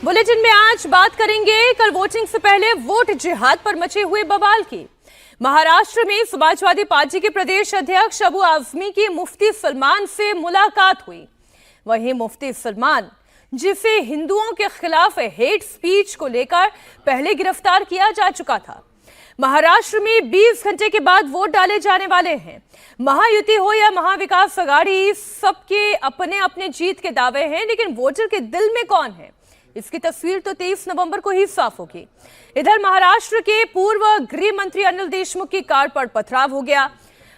Bulletin में आज बात करेंगे कल वोटिंग से पहले वोट जिहाद पर मचे हुए बवाल की। महाराष्ट्र में समाजवादी पार्टी के प्रदेश अध्यक्ष अबू आजमी की मुफ्ती सलमान से मुलाकात हुई। वहीं मुफ्ती सलमान, जिसे हिंदुओं के खिलाफ हेट स्पीच को लेकर पहले गिरफ्तार किया जा चुका था। महाराष्ट्र में 20 घंटे के बाद वोट डाले जाने वाले हैं। महायुति हो या महाविकास आघाड़ी, सबके अपने अपने जीत के दावे हैं, लेकिन वोटर के दिल में कौन है, इसकी तस्वीर तो 23 नवंबर को ही साफ होगी। इधर महाराष्ट्र के पूर्व गृह मंत्री अनिल देशमुख की कार पर पथराव हो गया।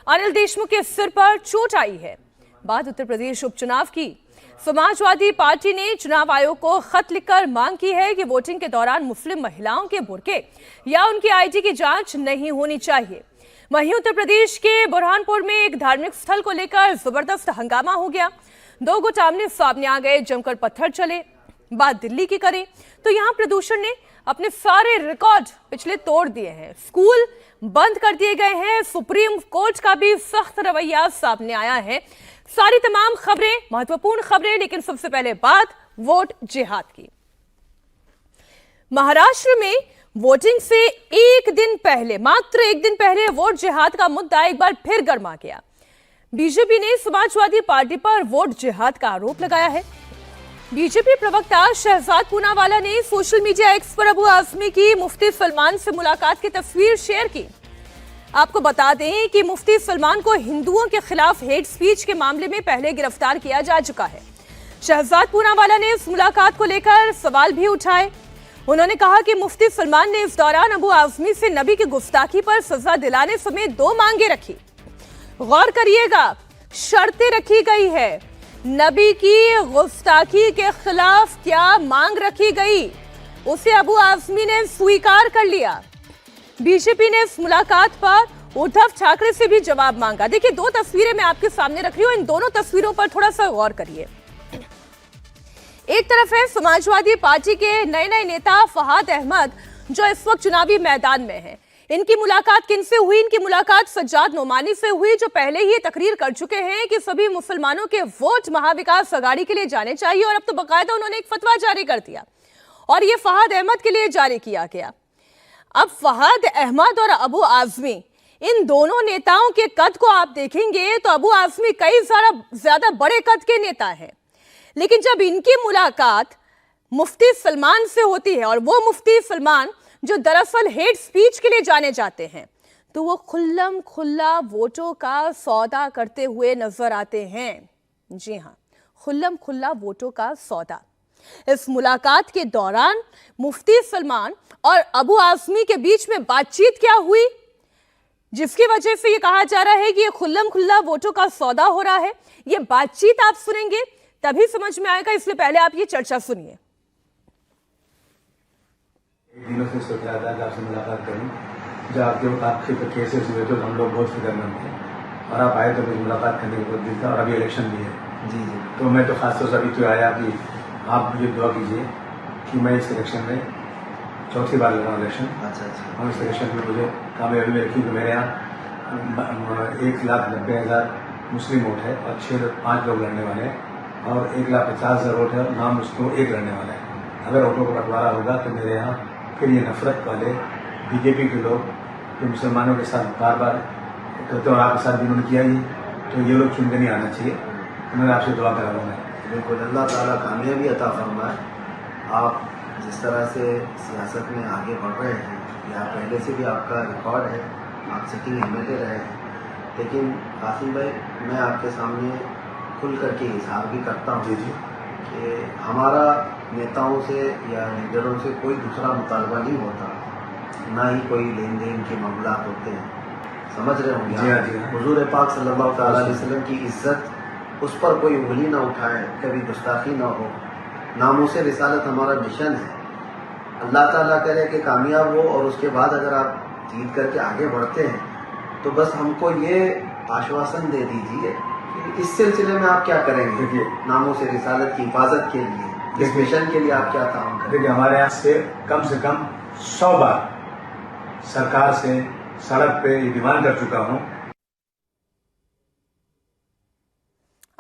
अनिल देशमुख के सिर पर चोट आई है। बात उत्तर प्रदेश उपचुनाव की। समाजवादी पार्टी ने चुनाव आयोग को खत लिखकर मांग की है कि वोटिंग के दौरान मुस्लिम महिलाओं के बुर्के या उनकी आईडी की जांच नहीं होनी चाहिए। वहीं उत्तर प्रदेश के बुरहानपुर में एक धार्मिक स्थल को लेकर जबरदस्त हंगामा हो गया। दो गुट आमने सामने आ गए, जमकर पत्थर चले। बात दिल्ली की करें तो यहां प्रदूषण ने अपने सारे रिकॉर्ड पिछले तोड़ दिए हैं। स्कूल बंद कर दिए गए हैं। सुप्रीम कोर्ट का भी सख्त रवैया सामने आया है। सारी तमाम खबरें, महत्वपूर्ण खबरें, लेकिन सबसे पहले बात वोट जिहाद की। महाराष्ट्र में वोटिंग से एक दिन पहले, मात्र एक दिन पहले, वोट जिहाद का मुद्दा एक बार फिर गर्मा गया। बीजेपी ने समाजवादी पार्टी पर वोट जिहाद का आरोप लगाया है। बीजेपी प्रवक्ता शहजाद पूनावाला ने सोशल मीडिया एक्स पर अबू आजमी की मुफ्ती सलमान से मुलाकात की तस्वीर शेयर की। आपको बता दें कि मुफ्ती सलमान को हिंदुओं के खिलाफ हेट स्पीच के मामले में पहले गिरफ्तार किया जा चुका है। शहजाद पूनावाला ने इस मुलाकात को लेकर सवाल भी उठाए। उन्होंने कहा कि मुफ्ती सलमान ने इस दौरान अबू आजमी से नबी की गुस्ताखी पर सजा दिलाने समेत 2 मांगे रखी। गौर करिएगा, शर्तें रखी गई है। नबी की गुस्ताखी के खिलाफ क्या मांग रखी गई, उसे अबू आजमी ने स्वीकार कर लिया। बीजेपी ने इस मुलाकात पर उद्धव ठाकरे से भी जवाब मांगा। देखिए, 2 तस्वीरें मैं आपके सामने रख रही हूं। इन दोनों तस्वीरों पर थोड़ा सा गौर करिए। एक तरफ है समाजवादी पार्टी के नए नए नेता फहाद अहमद, जो इस वक्त चुनावी मैदान में है। इनकी मुलाकात किनसे हुई? इनकी मुलाकात सज्जाद नोमानी से हुई, जो पहले ही तकरीर कर चुके हैं कि सभी मुसलमानों के वोट महाविकास आघाड़ी के लिए जाने चाहिए। और अब तो बाकायदा उन्होंने एक फतवा जारी कर दिया और यह फहाद अहमद के लिए जारी किया गया। अब फहाद अहमद और अबू आजमी, इन दोनों नेताओं के कद को आप देखेंगे तो अबू आजमी कई ज्यादा बड़े कद के नेता हैं, लेकिन जब इनकी मुलाकात मुफ्ती सलमान से होती है, और वो मुफ्ती सलमान जो दरअसल हेट स्पीच के लिए जाने जाते हैं, तो वो खुल्लम खुल्ला वोटों का सौदा करते हुए नजर आते हैं। जी हां, खुल्लम खुल्ला वोटों का सौदा। इस मुलाकात के दौरान मुफ्ती सलमान और अबू आजमी के बीच में बातचीत क्या हुई, जिसकी वजह से ये कहा जा रहा है कि ये खुल्लम खुल्ला वोटों का सौदा हो रहा है। ये बातचीत आप सुनेंगे तभी समझ में आएगा, इसलिए पहले आप ये चर्चा सुनिए। दिनों से सोच रहा था कि आपसे मुलाकात करूं। जब आपके केसेस हुए तो हम लोग बहुत फिक्रमंद थे, और आप आए तो मुझे मुलाकात करने को बहुत दिल था। और अभी इलेक्शन भी है जी, तो मैं तो खासतौर से अभी तो आया कि आप मुझे दुआ कीजिए कि मैं इस इलेक्शन में चौथी बार लड़ रहा हूँ इलेक्शन। अच्छा। और इस इलेक्शन में मुझे कामयाबी में रखी कि मेरे यहाँ 1,90,000 मुस्लिम वोट है और 5 लोग लड़ने वाले हैं, और 1,50,000 वोट है और नाम उसको 1 लड़ने वाला है। अगर वोटों को बंटवारा होगा तो मेरे यहाँ फिर ये नफरत वाले बीजेपी के लोग जो मुसलमानों के साथ बार बार करते हैं, और आपके साथ भी उन्होंने किया ही, तो ये लोग चुन के नहीं आना चाहिए। तो मैं आपसे दुआ कर रहा हूँ। बिल्कुल, अल्लाह ताला कामयाबी अता फरमाए। आप जिस तरह से सियासत में आगे बढ़ रहे हैं, या पहले से भी आपका रिकॉर्ड है, आप सिटिंग एमएलए रहे हैं, लेकिन कासिम भाई, मैं आपके सामने खुल करके इजहार भी करता हूँ जी कि हमारा नेताओं से या लीडरों से कोई दूसरा मुतालबा नहीं होता, ना ही कोई लेन देन के मामला होते हैं। समझ रहे होंगे हुजूर पाक सल्लल्लाहु अलैहि वसल्लम की इज्जत, उस पर कोई उंगली ना उठाए, कभी गुस्ताखी ना हो। नामूसे रिसालत हमारा मिशन है। अल्लाह ताला करे कि कामयाब हो, और उसके बाद अगर आप जीत करके आगे बढ़ते हैं तो बस हमको ये आश्वासन दे दीजिए कि इस सिलसिले में आप क्या करेंगे। देखिए, नामूसे रिसालत की हिफाजत के लिए, इस मिशन के लिए आप क्या काम करें। देखिए, हमारे यहाँ से कम 100 बार सरकार से सड़क पे ये डिमांड कर चुका हूँ।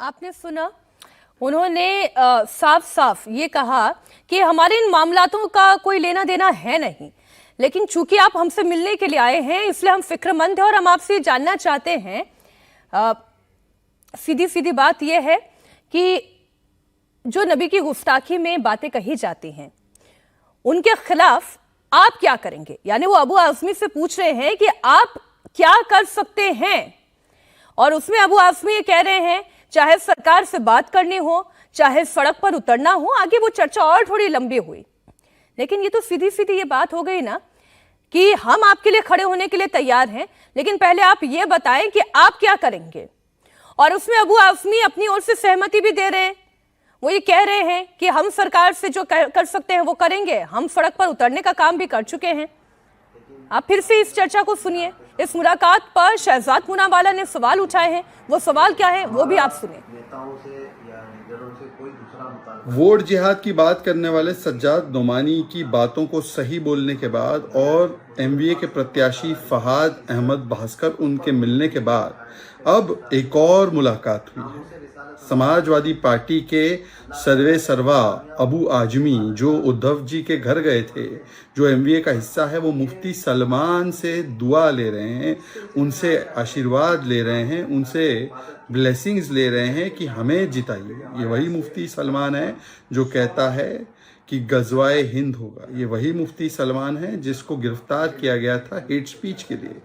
आपने सुना, उन्होंने साफ साफ ये कहा कि हमारे इन मामलातों का कोई लेना देना है नहीं, लेकिन चूंकि आप हमसे मिलने के लिए आए हैं इसलिए हम फिक्रमंद हैं और हम आपसे जानना चाहते हैं। सीधी सीधी बात यह है कि जो नबी की गुस्ताखी में बातें कही जाती हैं उनके खिलाफ आप क्या करेंगे। यानी वो अबू आजमी से पूछ रहे हैं कि आप क्या कर सकते हैं, और उसमें अबू आजमी ये कह रहे हैं चाहे सरकार से बात करनी हो, चाहे सड़क पर उतरना हो। आगे वो चर्चा और थोड़ी लंबी हुई, लेकिन ये तो सीधी सीधी ये बात हो गई ना कि हम आपके लिए खड़े होने के लिए तैयार हैं, लेकिन पहले आप ये बताएं कि आप क्या करेंगे। और उसमें अबू आजमी अपनी ओर से सहमति भी दे रहे हैं। वो ये कह रहे हैं कि हम सरकार से जो कर सकते हैं वो करेंगे, हम सड़क पर उतरने का काम भी कर चुके हैं। आप फिर से इस चर्चा को सुनिए। इस मुलाकात पर शहजाद पूनावाला ने सवाल उठाए हैं, वो सवाल क्या है वो भी आप सुनिए। नेताओं से या लीडरों से कोई दूसरा मुतालबा वोट जिहाद की बात करने वाले सज्जाद नोमानी की बातों को सही बोलने के बाद और एमवीए के प्रत्याशी फहाद अहमद भास्कर उनके मिलने के बाद अब एक और मुलाकात हुई है। समाजवादी पार्टी के सर्वे सर्वा अबू आजमी जो उद्धव जी के घर गए थे, जो एमवीए का हिस्सा है, वो मुफ्ती सलमान से दुआ ले रहे हैं, उनसे आशीर्वाद ले रहे हैं, उनसे ब्लेसिंग्स ले रहे हैं कि हमें जिताइए। ये वही मुफ्ती सलमान है जो कहता है कि गजवाए हिंद होगा। ये वही मुफ्ती सलमान है जिसको गिरफ्तार किया गया था हेट स्पीच के लिए।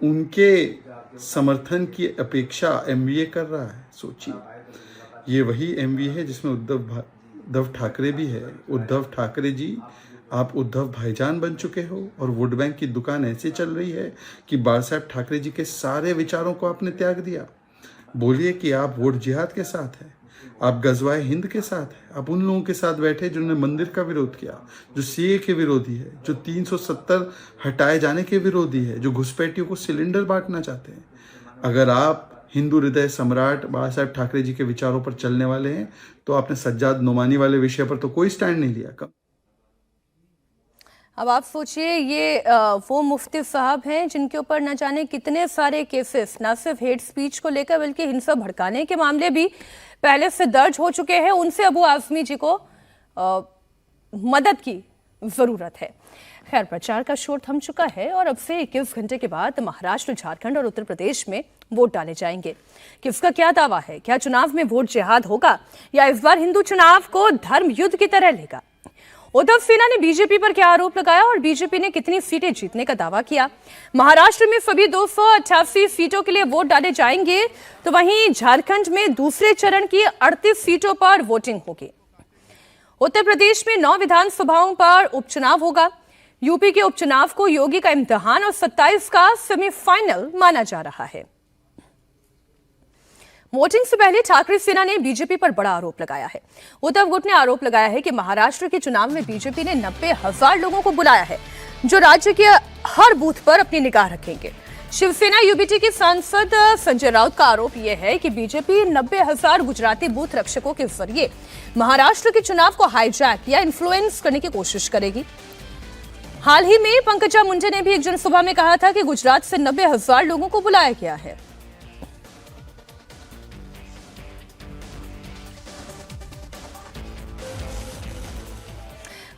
उनके समर्थन की अपेक्षा एमवीए कर रहा है। सोचिए, ये वही एमवीए है जिसमें उद्धव ठाकरे भी है। उद्धव ठाकरे जी, आप उद्धव भाईजान बन चुके हो और वोट बैंक की दुकान ऐसे चल रही है कि बाला साहब ठाकरे जी के सारे विचारों को आपने त्याग दिया। बोलिए कि आप वोट जिहाद के साथ हैं, आप गजवाए हिंद के साथ हैं, आप उन लोगों के साथ बैठे जिन्होंने मंदिर का विरोध किया, जो सीए के विरोधी है, जो 370 हटाए जाने के विरोधी है, जो घुसपैठियों को सिलेंडर बांटना चाहते हैं। अगर आप हिंदू हृदय सम्राट बाला साहब ठाकरे जी के विचारों पर चलने वाले हैं तो आपने सज्जाद नोमानी वाले विषय पर तो कोई स्टैंड नहीं लिया। अब आप सोचिए, ये वो मुफ्ती साहब हैं जिनके ऊपर न जाने कितने सारे केसेस, ना सिर्फ हेट स्पीच को लेकर बल्कि हिंसा भड़काने के मामले भी पहले से दर्ज हो चुके हैं। उनसे अबू आजमी जी को मदद की जरूरत है। खैर, प्रचार का शोर थम चुका है और अब से 21 घंटे के बाद महाराष्ट्र, झारखंड और उत्तर प्रदेश में वोट डाले जाएंगे। किसका क्या दावा है? क्या चुनाव में वोट जिहाद होगा या इस बार हिंदू चुनाव को धर्म युद्ध की तरह लेगा? उद्धव सेना ने बीजेपी पर क्या आरोप लगाया और बीजेपी ने कितनी सीटें जीतने का दावा किया? महाराष्ट्र में सभी 288 सीटों के लिए वोट डाले जाएंगे, तो वहीं झारखंड में दूसरे चरण की 38 सीटों पर वोटिंग होगी। उत्तर प्रदेश में 9 विधानसभाओं पर उपचुनाव होगा। यूपी के उपचुनाव को योगी का इम्तिहान और 27 का सेमीफाइनल माना जा रहा है। वोटिंग से पहले ठाकरे सेना ने बीजेपी पर बड़ा आरोप लगाया है। उद्धव गुट ने आरोप लगाया है कि महाराष्ट्र के चुनाव में बीजेपी ने 90,000 लोगों को बुलाया है, जो राज्य के हर बूथ पर अपनी निगाह रखेंगे। शिवसेना यूबीटी के सांसद संजय राउत का आरोप यह है कि बीजेपी 90,000 गुजराती बूथ रक्षकों के जरिए महाराष्ट्र के चुनाव को हाईजैक या इन्फ्लुएंस करने की कोशिश करेगी। हाल ही में पंकजा मुंडे ने भी एक जनसभा में कहा था कि गुजरात से 90,000 लोगों को बुलाया गया है।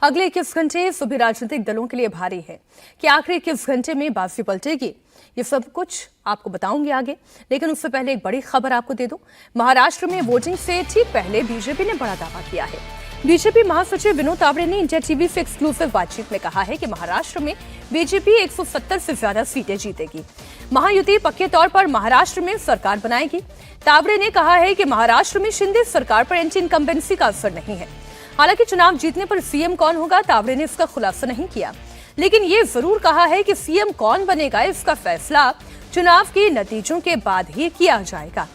अगले 21 घंटे सभी राजनीतिक दलों के लिए भारी है कि आखिर 21 घंटे में बाजी पलटेगी। ये सब कुछ आपको बताऊंगी आगे, लेकिन उससे पहले एक बड़ी खबर आपको दे दूं। महाराष्ट्र में वोटिंग से ठीक पहले बीजेपी ने बड़ा दावा किया है। बीजेपी महासचिव विनोद तावड़े ने इंडिया टीवी से एक्सक्लूसिव बातचीत में कहा है कि महाराष्ट्र में बीजेपी 170 से ज्यादा सीटें जीतेगी। महायुति पक्के तौर पर महाराष्ट्र में सरकार बनाएगी। तावड़े ने कहा है कि महाराष्ट्र में शिंदे सरकार पर एंटी इनकम्बेंसी का असर नहीं है। हालांकि चुनाव जीतने पर सीएम कौन होगा, तावड़े ने इसका खुलासा नहीं किया, लेकिन ये जरूर कहा है कि सीएम कौन बनेगा इसका फैसला चुनाव के नतीजों के बाद ही किया जाएगा।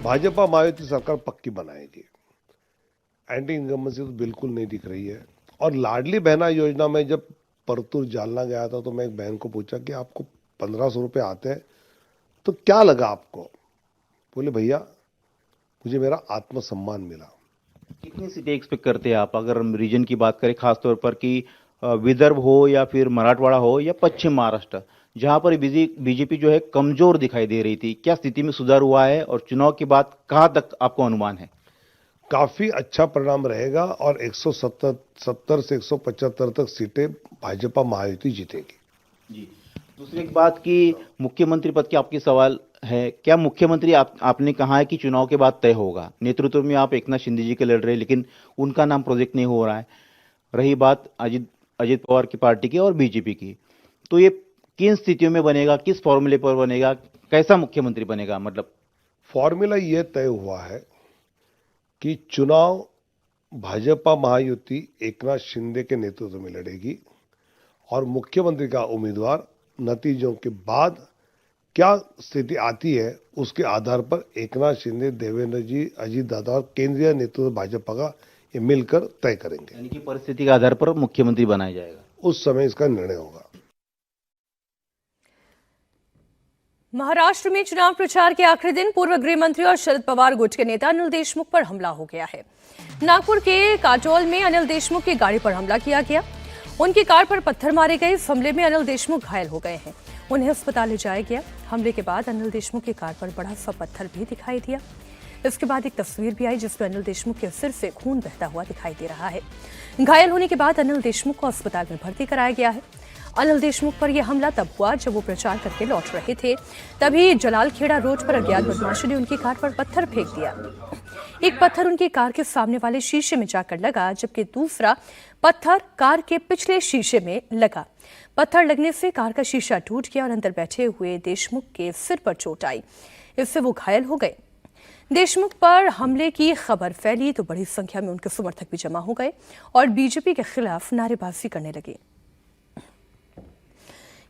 भाजपा महायुति सरकार पक्की बनाएगी। एंटी इनकम्बेंसी तो बिल्कुल नहीं दिख रही है। और लाडली बहना योजना में जब परतूर जालना गया था तो मैं एक बहन को पूछा कि आपको 1500 रुपये आते हैं तो क्या लगा आपको? बोले भैया मुझे मेरा आत्मसम्मान मिला। कितनी सीटें एक्सपेक्ट करते हैं आप, अगर हम रीजन की बात करें, खासतौर पर कि विदर्भ हो या फिर मराठवाड़ा हो या पश्चिम महाराष्ट्र, जहां पर बीजेपी जो है कमजोर दिखाई दे रही थी, क्या स्थिति में सुधार हुआ है और चुनाव के बाद कहां तक आपको अनुमान है? काफी अच्छा परिणाम रहेगा और 170 से 175 तक सीटें भाजपा महायुति जीतेगी। जी, दूसरी एक बात कि मुख्यमंत्री पद के आपके सवाल है, क्या मुख्यमंत्री आपने कहा है कि चुनाव के बाद तय होगा? नेतृत्व में आप एकनाथ शिंदे जी के लड़ रहे हैं, लेकिन उनका नाम प्रोजेक्ट नहीं हो रहा है। रही बात अजित पवार की पार्टी की और बीजेपी की, तो ये किन स्थितियों में बनेगा, किस फॉर्मूले पर बनेगा, कैसा मुख्यमंत्री बनेगा? मतलब फॉर्मूला यह तय हुआ है कि चुनाव भाजपा महायुति एकनाथ शिंदे के नेतृत्व में लड़ेगी और मुख्यमंत्री का उम्मीदवार नतीजों के बाद क्या स्थिति आती है उसके आधार पर एकनाथ शिंदे, देवेंद्र जी, अजीत दादा और केंद्रीय नेतृत्व भाजपा का ये मिलकर तय करेंगे। यानी कि परिस्थिति के आधार पर मुख्यमंत्री बनाया जाएगा। उस समय इसका निर्णय होगा। महाराष्ट्र में चुनाव प्रचार के आखिरी दिन पूर्व गृह मंत्री और शरद पवार गुट के नेता अनिल देशमुख पर हमला हो गया है। नागपुर के काटोल में अनिल देशमुख की गाड़ी पर हमला किया गया। उनकी कार पर पत्थर मारे गए। इस हमले में अनिल देशमुख घायल हो गए हैं। उन्हें अस्पताल ले जाया गया। हमले के बाद अनिल देशमुख की कार पर बड़ा सा पत्थर भी दिखाई दिया। इसके बाद एक तस्वीर भी आई जिसमें अनिल देशमुख के सिर से खून बहता हुआ दिखाई दे रहा है। घायल होने के बाद अनिल देशमुख को अस्पताल में भर्ती कराया गया है। अनिल देशमुख पर यह हमला तब हुआ जब वो प्रचार करके लौट रहे थे। तभी जलालखेड़ा रोड पर अज्ञात बदमाशों ने उनकी कार पर पत्थर फेंक दिया। एक पत्थर उनकी कार के सामने वाले शीशे में जाकर लगा, जबकि दूसरा पत्थर कार के पिछले शीशे में लगा। पत्थर लगने से कार का शीशा टूट गया और अंदर बैठे हुए देशमुख के सिर पर चोट आई। इससे वो घायल हो गए। देशमुख पर हमले की खबर फैली तो बड़ी संख्या में उनके समर्थक भी जमा हो गए और बीजेपी के खिलाफ नारेबाजी करने लगे।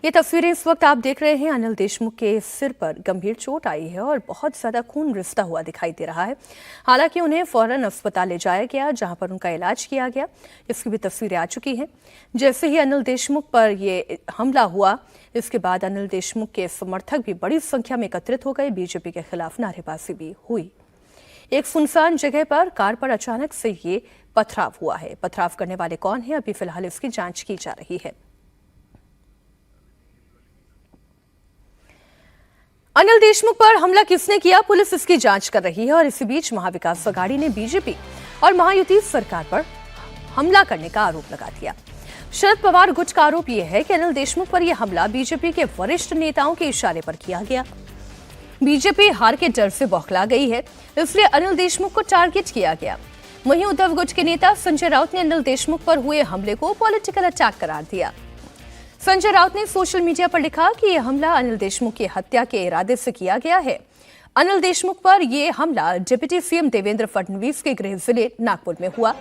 ये तस्वीरें इस वक्त आप देख रहे हैं। अनिल देशमुख के सिर पर गंभीर चोट आई है और बहुत ज्यादा खून रिसता हुआ दिखाई दे रहा है। हालांकि उन्हें फौरन अस्पताल ले जाया गया, जहां पर उनका इलाज किया गया। इसकी भी तस्वीरें आ चुकी हैं। जैसे ही अनिल देशमुख पर ये हमला हुआ, इसके बाद अनिल देशमुख के समर्थक भी बड़ी संख्या में एकत्रित हो गए। बीजेपी के खिलाफ नारेबाजी भी हुई। एक सुनसान जगह पर कार पर अचानक से ये पथराव हुआ है। पथराव करने वाले कौन है, अभी फिलहाल इसकी जांच की जा रही है। अनिल देशमुख पर हमला किसने किया, पुलिस इसकी जांच कर रही है। और इसी बीच महाविकास अघाड़ी ने बीजेपी और महायुति सरकार पर हमला करने का आरोप लगा दिया। शरद पवार गुट का आरोप यह है कि अनिल देशमुख पर यह हमला बीजेपी के वरिष्ठ नेताओं के इशारे पर किया गया। बीजेपी हार के डर से बौखला गई है, इसलिए अनिल देशमुख को टारगेट किया गया। वहीं उद्धव गुट के नेता संजय राउत ने अनिल देशमुख पर हुए हमले को पॉलिटिकल अटैक करार दिया। संजय राउत ने सोशल मीडिया पर लिखा कि यह हमला अनिल देशमुख की हत्या के इरादे से किया गया है। अनिल देशमुख पर यह हमला डिप्टी सीएम देवेंद्र फडणवीस के गृह जिले नागपुर में हुआ।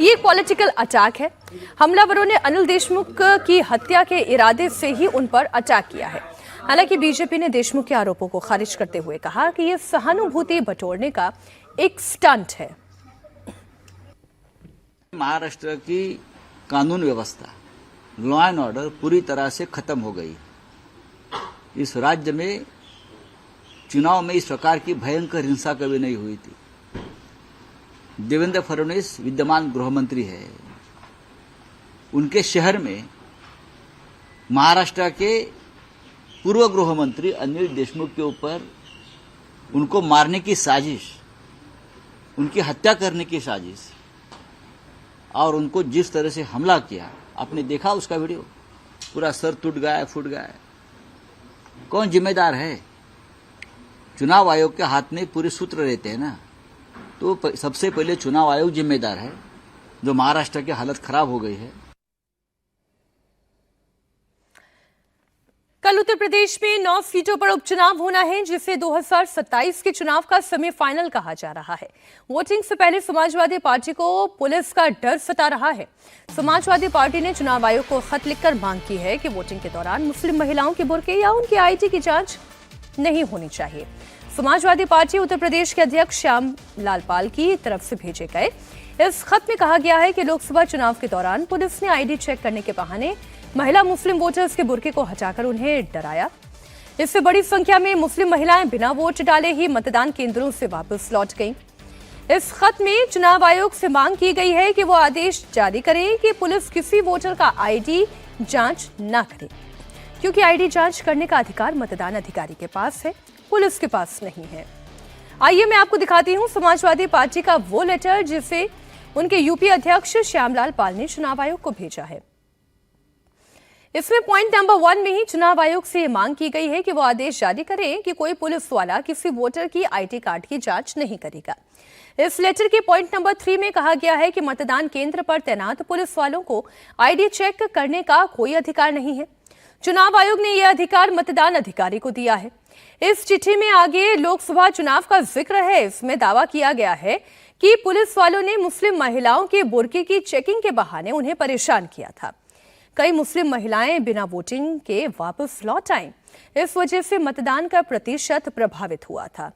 ये एक पॉलिटिकल अटैक है। हमलावरों ने अनिल देशमुख की हत्या के इरादे से ही उन पर अटैक किया है। हालांकि बीजेपी ने देशमुख के आरोपों को खारिज करते हुए कहा कि यह सहानुभूति बटोरने का एक स्टंट है। महाराष्ट्र की कानून व्यवस्था, लॉ एंड ऑर्डर पूरी तरह से खत्म हो गई। इस राज्य में चुनाव में इस प्रकार की भयंकर हिंसा कभी नहीं हुई थी। देवेंद्र फडणवीस विद्यमान गृह मंत्री है। उनके शहर में महाराष्ट्र के पूर्व गृह मंत्री अनिल देशमुख के ऊपर उनको मारने की साजिश, उनकी हत्या करने की साजिश और उनको जिस तरह से हमला किया, आपने देखा उसका वीडियो, पूरा सर टूट गया है, फूट गया है। कौन जिम्मेदार है? चुनाव आयोग के हाथ में पूरे सूत्र रहते हैं ना, तो सबसे पहले चुनाव आयोग जिम्मेदार है, जो महाराष्ट्र की हालत खराब हो गई है। कल उत्तर प्रदेश में 9 सीटों पर उपचुनाव होना है, जिसे 2027 के चुनाव का सेमीफाइनल कहा जा रहा है। वोटिंग से पहले समाजवादी पार्टी को पुलिस का डर सता रहा है। समाजवादी पार्टी ने चुनाव आयोग को खत लिखकर मांग की है कि वोटिंग के दौरान मुस्लिम महिलाओं के बुर्के या उनकी आईडी की जांच नहीं होनी चाहिए। समाजवादी पार्टी उत्तर प्रदेश के अध्यक्ष श्याम लाल पाल की तरफ से भेजे गए इस खत में कहा गया है कि लोकसभा चुनाव के दौरान पुलिस ने आईडी चेक करने के बहाने महिला मुस्लिम वोटर्स के बुर्के को हटाकर उन्हें डराया। इससे बड़ी संख्या में मुस्लिम महिलाएं बिना वोट डाले ही मतदान केंद्रों से वापस लौट गईं। इस खत में चुनाव आयोग से मांग की गई है कि वो आदेश जारी करे कि पुलिस किसी वोटर का आईडी जांच न करे, क्योंकि आईडी जांच करने का अधिकार मतदान अधिकारी के पास है, पुलिस के पास नहीं है। आइए मैं आपको दिखाती हूं समाजवादी पार्टी का वो लेटर जिसे उनके यूपी अध्यक्ष श्यामलाल पाल ने चुनाव आयोग को भेजा है। इसमें पॉइंट नंबर 1 में ही चुनाव आयोग से मांग की गई है कि वो आदेश जारी करें कि कोई पुलिस वाला किसी वोटर की आईडी कार्ड की जांच नहीं करेगा। इस लेटर के पॉइंट नंबर 3 में कहा गया है कि मतदान केंद्र पर तैनात पुलिस वालों को आईडी चेक करने का कोई अधिकार नहीं है। चुनाव आयोग ने यह अधिकार मतदान अधिकारी को दिया है। इस चिट्ठी में आगे लोकसभा चुनाव का जिक्र है। इसमें दावा किया गया है कि पुलिस वालों ने मुस्लिम महिलाओं के बुर्के की चेकिंग के बहाने उन्हें परेशान किया था। कई मुस्लिम महिलाएं बिना वोटिंग के वापस लौट आईं। इस वजह से मतदान का प्रतिशत प्रभावित हुआ था।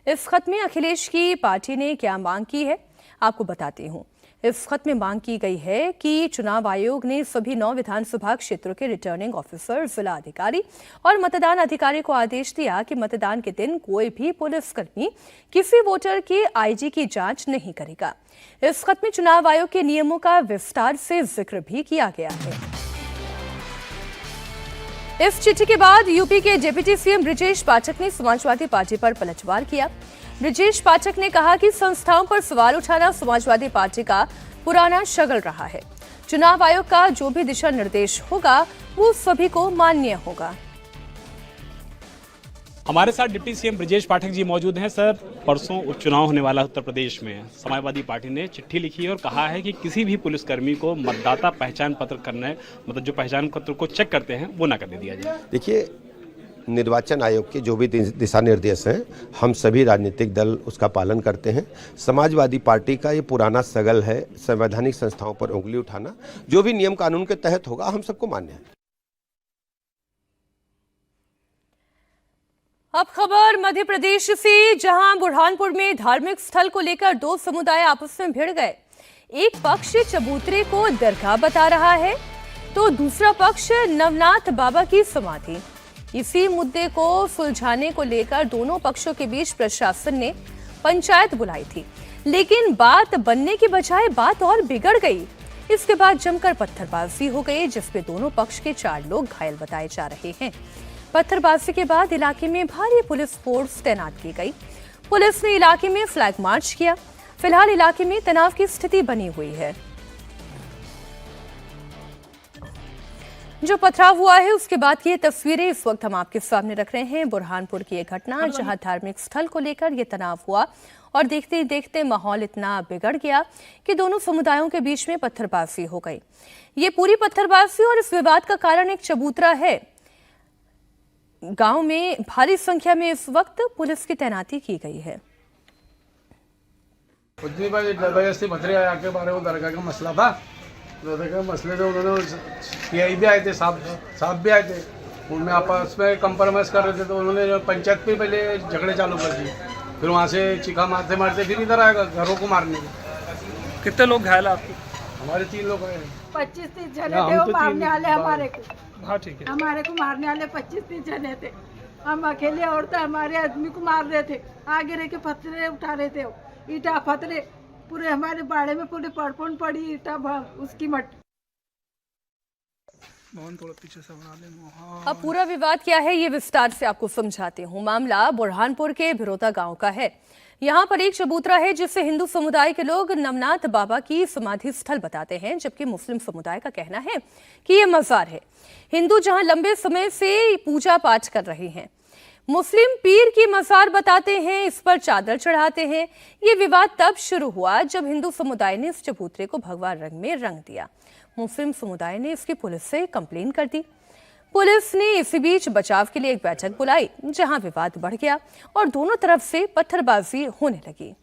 इस खत में अखिलेश की पार्टी ने क्या मांग की है आपको बताती हूं। इस खत में मांग की गई है कि चुनाव आयोग ने सभी 9 विधानसभा क्षेत्रों के रिटर्निंग ऑफिसर, जिला अधिकारी और मतदान अधिकारी को आदेश दिया कि मतदान के दिन कोई भी पुलिसकर्मी किसी वोटर के आईडी की जांच नहीं करेगा। इस खत में चुनाव आयोग के नियमों का विस्तार से जिक्र भी किया गया है। इस चिट्ठी के बाद यूपी के डिप्टी सीएम ब्रजेश पाठक ने समाजवादी पार्टी पर पलटवार किया। ब्रजेश पाठक ने कहा कि संस्थाओं पर सवाल उठाना समाजवादी पार्टी का पुराना शगल रहा है। चुनाव आयोग का जो भी दिशा निर्देश होगा वो सभी को मान्य होगा। हमारे साथ डिप्टी सीएम ब्रजेश पाठक जी मौजूद हैं। सर, परसों उपचुनाव होने वाला उत्तर प्रदेश में समाजवादी पार्टी ने चिट्ठी लिखी है और कहा है कि किसी भी पुलिसकर्मी को मतदाता पहचान पत्र करने, मतलब जो पहचान पत्र को चेक करते हैं वो ना करने दिया जाए। देखिए, निर्वाचन आयोग के जो भी दिशा निर्देश हैं, हम सभी राजनीतिक दल उसका पालन करते हैं। समाजवादी पार्टी का ये पुराना सगल है संवैधानिक संस्थाओं पर उंगली उठाना। जो भी नियम कानून के तहत होगा हम सबको मान्य है। अब खबर मध्य प्रदेश से, जहां बुरहानपुर में धार्मिक स्थल को लेकर 2 समुदाय आपस में भिड़ गए। एक पक्ष चबूतरे को दरगाह बता रहा है तो दूसरा पक्ष नवनाथ बाबा की समाधि। इसी मुद्दे को सुलझाने को लेकर दोनों पक्षों के बीच प्रशासन ने पंचायत बुलाई थी, लेकिन बात बनने की बजाय बात और बिगड़ गई। इसके बाद जमकर पत्थरबाजी हो गई, जिसमें दोनों पक्ष के 4 लोग घायल बताए जा रहे हैं। पत्थरबाजी के बाद इलाके में भारी पुलिस फोर्स तैनात की गई। पुलिस ने इलाके में फ्लैग मार्च किया। फिलहाल इलाके में तनाव की स्थिति बनी हुई है। जो पथराव हुआ है उसके बाद की ये तस्वीरें इस वक्त हम आपके सामने रख रहे हैं। बुरहानपुर की एक घटना जहां धार्मिक स्थल को लेकर ये तनाव हुआ और देखते ही देखते माहौल इतना बिगड़ गया कि दोनों समुदायों के बीच में पत्थरबाजी हो गई। ये पूरी पत्थरबाजी और इस विवाद का कारण एक चबूतरा है। गांव में भारी संख्या में इस वक्त पुलिस की तैनाती की गई है। उतनी बार जबरदस्ती भतरे आके बारे वो दरगाह का मसला था। दरगाह के मसले में उन्होंने पीआई भी आए थे, साहब भी आए थे। उनमें आपस में कंप्रोमाइज कर रहे थे तो उन्होंने पंचायत पे पहले झगड़े चालू कर दिए। फिर वहाँ से चीखा मारते मारते फिर इधर आएगा घरों को मारने के। कितने लोग घायल आपके? हमारे 3 लोग आए। 25-30 जने थे वो मारने वाले हमारे को। हाँ, ठीक है। हमारे को मारने वाले 25-30 जने थे। हम अकेले औरतें हमारे आदमी को मार रहे थे। आगे रह के पत्थरे उठा रहे थे, ईटा पत्थरे पूरे हमारे बाड़े में पूरे पड़पन पड़ी ईटा उसकी मट। थोड़ा पीछे से बना लें। अब पूरा विवाद क्या है ये विस्तार से आपको समझाती हूँ। मामला बुरहानपुर के भिरोता गांव का है। यहाँ पर एक चबूतरा है जिसे हिंदू समुदाय के लोग नवनाथ बाबा की समाधि स्थल बताते हैं, जबकि मुस्लिम समुदाय का कहना है कि ये मजार है। हिंदू जहाँ लंबे समय से पूजा पाठ कर रहे हैं, मुस्लिम पीर की मजार बताते हैं, इस पर चादर चढ़ाते हैं। ये विवाद तब शुरू हुआ जब हिंदू समुदाय ने इस चबूतरे को भगवा रंग में रंग दिया। मुस्लिम समुदाय ने इसकी पुलिस से कंप्लेन कर दी। पुलिस ने इसी बीच बचाव के लिए एक बैठक बुलाई, जहां विवाद बढ़ गया और दोनों तरफ से पत्थरबाजी होने लगी।